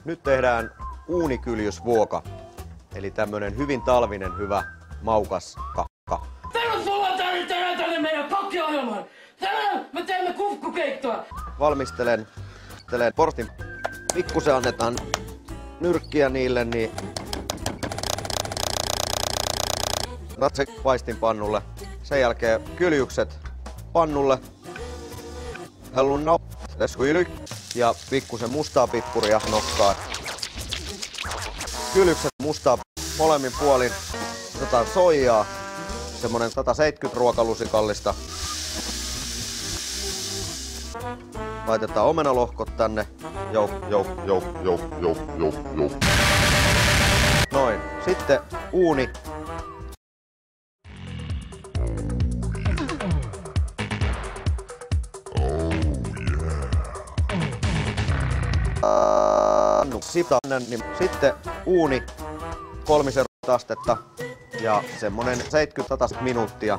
Nyt tehdään uunikyljysvuoka, eli tämmönen hyvin talvinen, hyvä, maukas kakka. Tervetuloa tänne meidän kokkiohjelmaan! Tänään me teemme kufkukeittoa! Valmistelen porstin. Pikkusen annetaan nyrkkiä niille, niin ratse paistinpannulle. Sen jälkeen kyljykset pannulle. Hellun ja pikkusen mustaa pippuria nokkaan. Kyljykset mustaa molemmin puolin. Otetaan soijaa, semmonen 170 ruokalusikallista. Laitetaan omenalohkot tänne. Jou. Noin. Sitten uuni. Sitten uuni 3 astetta ja semmonen 70 minuuttia.